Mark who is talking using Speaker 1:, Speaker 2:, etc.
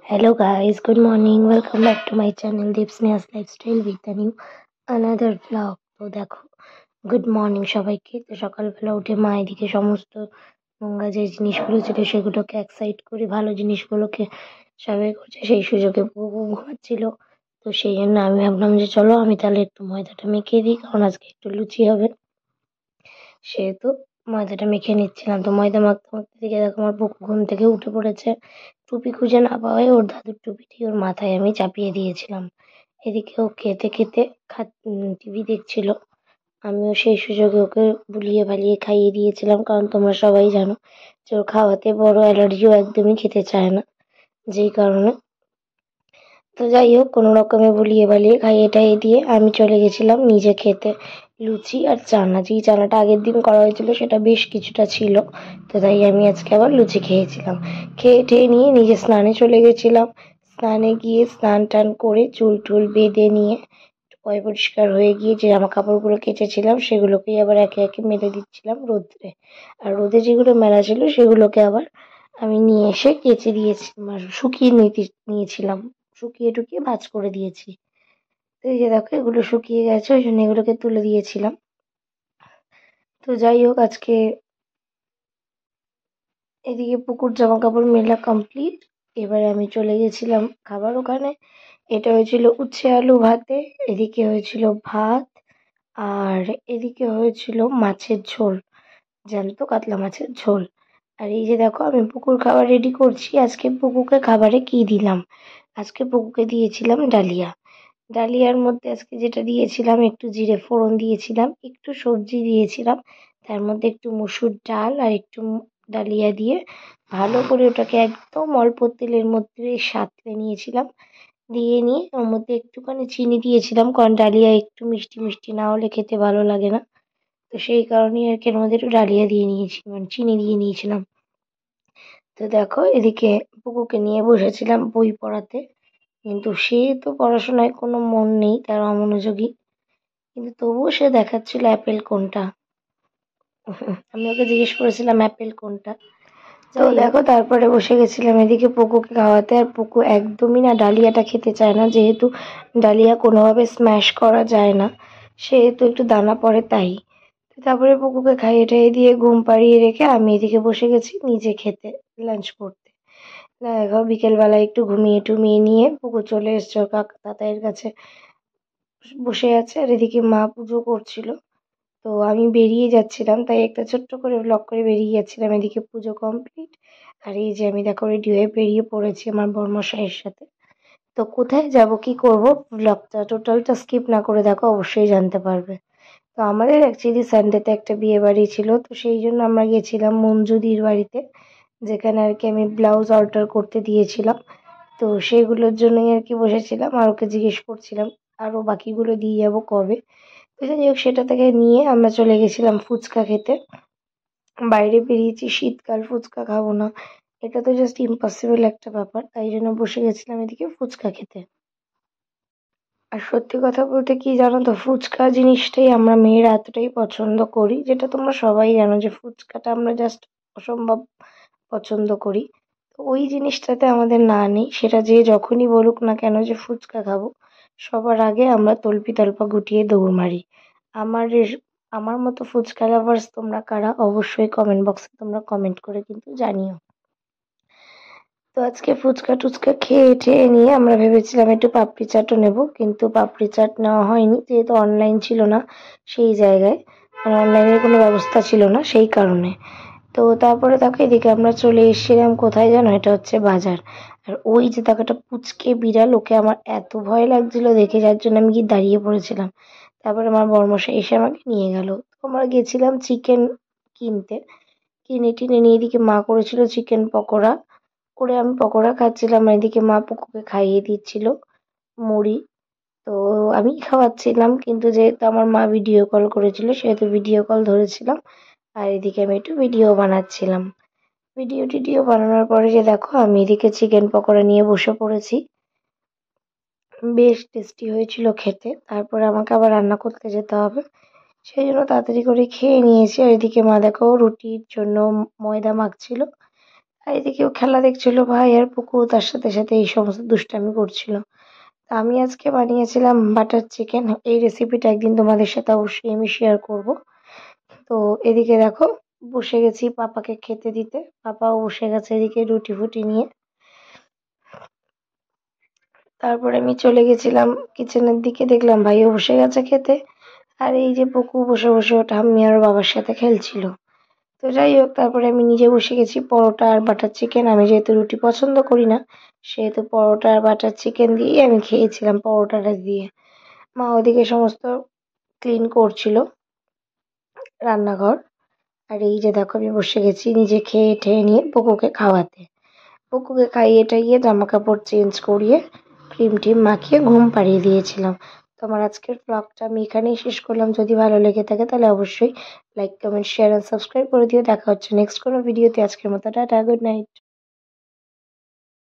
Speaker 1: Hello guys, good morning. Welcome back to my channel Deepsneha's Lifestyle with a new another vlog. তো দেখো, good morning সবাইকে। তো সকালবেলা উঠে মা এদিকে সমস্ত নোংরা যে জিনিসগুলো ছিল সেগুলোকে এক সাইড করে ভালো জিনিসগুলোকে সাবাই করছে, সেই সুযোগে বুবু ঘুমাচ্ছিল। তো সেই জন্য আমি ভাবলাম যে চলো আমি তাহলে একটু ময়দাটা মেখে দিই, কারণ আজকে একটু লুচি হবে। সেহেতু ময়দাটা মেখে নিচ্ছিলাম। তো ময়দা মাখতে মাখতে দিকে দেখো আমার বুকু ঘুম থেকে উঠে পড়েছে। টুপি খুঁজে না পাওয়ায় ওর দাদুর টুপিটি ওর মাথায় আমি চাপিয়ে দিয়েছিলাম। এদিকে ও খেতে খেতে টিভি দেখছিল। আমিও সেই সুযোগে ওকে বুলিয়ে বালিয়ে খাইয়ে দিয়েছিলাম, কারণ তোমরা সবাই জানো যে ওর খাওয়াতে বড় অ্যালার্জিও একদমই খেতে চায় না, যেই কারণে। তো যাই হোক, কোনো রকমে বুলিয়ে বালিয়ে খাইয়ে টাইয়ে দিয়ে আমি চলে গেছিলাম নিজে খেতে লুচি আর চানা। যেই চানাটা আগের দিন করা হয়েছিল সেটা বেশ কিছুটা ছিল, তো তাই আমি আজকে আবার লুচি খেয়েছিলাম। খেয়ে টেয়ে নিয়ে নিজে স্নানে চলে গেছিলাম। স্নানে গিয়ে স্নান টান করে চুল টুল বেঁধে নিয়ে পয় পরিষ্কার হয়ে গিয়ে যে জামা কাপড়গুলো কেচেছিলাম সেগুলোকেই আবার একে একে মেলে দিচ্ছিলাম রোদ্রে। আর রোদে যেগুলো মেলা ছিল সেগুলোকে আবার আমি নিয়ে এসে কেচে দিয়েছি, শুকিয়ে নিয়েছিলাম। শুকিয়ে টুকিয়ে ভাঁজ করে দিয়েছি। তো এই যে দেখো, এগুলো শুকিয়ে গেছে, ওই জন্য এগুলোকে তুলে দিয়েছিলাম। তো যাই হোক, আজকে এদিকে পুকুর জামা কাপড় মেলা কমপ্লিট। এবারে আমি চলে গেছিলাম খাবার ওখানে। এটা হয়েছিল উচ্ছে আলু ভাতে, এদিকে হয়েছিল ভাত, আর এদিকে হয়েছিল মাছের ঝোল, জ্যান্ত কাতলা মাছের ঝোল। আর এই যে দেখো, আমি পুকুর খাবার রেডি করছি। আজকে পুকুকে খাবারে কি দিলাম, আজকে পুকুকে দিয়েছিলাম ডালিয়া। ডালিয়ার মধ্যে আজকে যেটা দিয়েছিলাম, একটু জিরে ফোড়ন দিয়েছিলাম, একটু সবজি দিয়েছিলাম, তার মধ্যে একটু মসুর ডাল আর একটু ডালিয়া দিয়ে ভালো করে ওটাকে একদম অল্প তেলের মধ্যে সাঁতলে নিয়েছিলাম। দিয়ে নিয়ে ওর মধ্যে একটুখানি চিনি দিয়েছিলাম, কারণ ডালিয়া একটু মিষ্টি মিষ্টি না হলে খেতে ভালো লাগে না। তো সেই কারণেই আর কি এর মধ্যে একটু ডালিয়া দিয়ে নিয়েছি, মানে চিনি দিয়ে নিয়েছিলাম। তো দেখো, এদিকে পুকুকে নিয়ে বসেছিলাম বই পড়াতে, কিন্তু সে তো পড়াশোনায় কোনো মন নেই, তার অমনোযোগী। কিন্তু তবুও সে দেখাচ্ছিল অ্যাপেল কোনটা। আমি ওকে জিজ্ঞেস করেছিলাম অ্যাপেল কোনটা। তো দেখো, তারপরে বসে গেছিলাম এদিকে পুকুকে খাওয়াতে। আর পুকু একদমই না ডালিয়াটা খেতে চায় না, যেহেতু ডালিয়া কোনোভাবে স্ম্যাশ করা যায় না, সেহেতু একটু দানা পড়ে তাই। তো তারপরে পুকুকে খাইয়ে টাইয়ে দিয়ে ঘুম পাড়িয়ে রেখে আমি এদিকে বসে গেছি নিজে খেতে, লাঞ্চ করতে। দেখো, বিকেলবেলায় একটু ঘুমিয়ে টুমিয়ে নিয়ে পুকু চলে এসছে ওর কাকা তাতাইয়ের কাছে, বসে আছে। আর এদিকে মা পুজো করছিল। তো আমি বেরিয়ে যাচ্ছিলাম, তাই একটা ছোট্ট করে ব্লগ করে বেরিয়ে যাচ্ছিলাম। এদিকে পুজো কমপ্লিট, আর এই যে আমি দেখো রেডি হয়ে বেরিয়ে পড়েছি আমার বরমশাইয়ের সাথে। তো কোথায় যাব কি করব, ব্লগটা টোটালটা স্কিপ না করে দেখো, অবশ্যই জানতে পারবে। তো আমাদের অ্যাকচুয়ালি সানডেতে একটা বিয়ে বাড়ি ছিল, তো সেই জন্য আমরা গেছিলাম মঞ্জুদির বাড়িতে, যেখানে আর কি আমি ব্লাউজ অল্টার করতে দিয়েছিলাম। তো সেগুলোর জন্যই আর কি বসেছিলাম, আর ওকে জিজ্ঞেস করছিলাম আরও বাকিগুলো দিয়ে যাবো কবে। তো যাই হোক, সেটা থেকে নিয়ে আমরা চলে গেছিলাম ফুচকা খেতে। বাইরে বেরিয়েছি, শীতকাল, ফুচকা খাবো না এটা তো জাস্ট ইম্পসিবল একটা ব্যাপার, তাই জন্য বসে গেছিলাম এদিকে ফুচকা খেতে। আর সত্যি কথা বলতে কি জানো তো, ফুচকা জিনিসটাই আমরা মেয়েরা এতটাই পছন্দ করি, যেটা তোমরা সবাই জানো যে ফুচকাটা আমরা জাস্ট অসম্ভব পছন্দ করি। তো ওই জিনিসটাতে আমাদের না নেই, সেটা যে যখনই বলুক না কেন যে ফুচকা খাবো, সবার আগে আমরা তল্পি তল্পা গুটিয়ে দৌড় মারি। আমার আমার মতো ফুচকা লাভার্স তোমরা কারা, অবশ্যই কমেন্ট বক্সে তোমরা কমেন্ট করে কিন্তু জানিও। তো আজকে ফুচকা টুচকা খেয়ে টেয়ে নিয়ে আমরা ভেবেছিলাম একটু পাপড়ি চাটও নেবো, কিন্তু পাপড়ি চাট নেওয়া হয়নি, যেহেতু অনলাইন ছিল না সেই জায়গায়, মানে অনলাইনের কোনো ব্যবস্থা ছিল না সেই কারণে। তো তারপরে দেখো, এদিকে আমরা চলে এসেছিলাম কোথায় জানো, এটা হচ্ছে বাজার। আর ওই যে দেখো একটা পুচকে বিড়াল, ওকে আমার এত ভয় লাগছিল দেখে, যার জন্য আমি গিয়ে দাঁড়িয়ে পড়েছিলাম। তারপরে আমার বরমশাই এসে আমাকে নিয়ে গেল। তো আমরা গেছিলাম চিকেন কিনতে, কিনে টিনে নিয়ে এদিকে মা করেছিল চিকেন পকোড়া, করে আমি পকোড়া খাচ্ছিলাম, আর এদিকে মা পুকুকে খাইয়ে দিচ্ছিল মুড়ি। তো আমি খাওয়াচ্ছিলাম, কিন্তু যেহেতু আমার মা ভিডিও কল করেছিল সেহেতু ভিডিও কল ধরেছিলাম। আর এদিকে আমি একটু ভিডিও বানাচ্ছিলাম। ভিডিও টিডিও বানানোর পরে যে দেখো, আমি এদিকে চিকেন পকোড়া নিয়ে বসে পড়েছি। বেশ টেস্টি হয়েছিল খেতে। তারপরে আমাকে আবার রান্না করতে যেতে হবে, সেই জন্য তাড়াতাড়ি করে খেয়ে নিয়েছি। আর এদিকে মা দেখো রুটির জন্য ময়দা মাখছিল। আর এদিকেও খেলা দেখছিল ভাই আর পুকু, তার সাথে সাথে এই সমস্ত দুষ্টামি করছিল। তা আমি আজকে বানিয়েছিলাম বাটার চিকেন। এই রেসিপিটা একদিন তোমাদের সাথে অবশ্যই আমি শেয়ার করব। তো এদিকে দেখো বসে গেছি পাপাকে খেতে দিতে, পাপাও বসে গেছে এদিকে রুটি ফুটি নিয়ে। তারপরে আমি চলে গেছিলাম কিচেনের দিকে, দেখলাম ভাইও বসে গেছে খেতে। আর এই যে পুকু বসে বসে ওর ঠাম্মি আর বাবার সাথে খেলছিল। তো যাই হোক, তারপরে আমি নিজে বসে গেছি পরোটা আর বাটার চিকেন। আমি যেহেতু রুটি পছন্দ করি না, সেহেতু পরোটা আর বাটার চিকেন দিয়েই আমি খেয়েছিলাম, পরোটাটা দিয়ে। মা ওদিকে সমস্ত ক্লিন করছিল রান্নাঘর। আর এই যে দেখো আমি বসে গেছি নিজে খেয়ে ঠেয়ে নিয়ে পুকুকে খাওয়াতে। পুকুকে খাইয়ে টাইয়ে জামা কাপড় চেঞ্জ করিয়ে ক্রিম টিম মাখিয়ে ঘুম পাড়িয়ে দিয়েছিলাম। তো আমার আজকের ব্লগটা আমি এখানেই শেষ করলাম। যদি ভালো লেগে থাকে তাহলে অবশ্যই like comment share and subscribe করে দিও। দেখা হচ্ছে নেক্সট কোনো ভিডিওতে। আজকের মতো টাটা, গুড নাইট।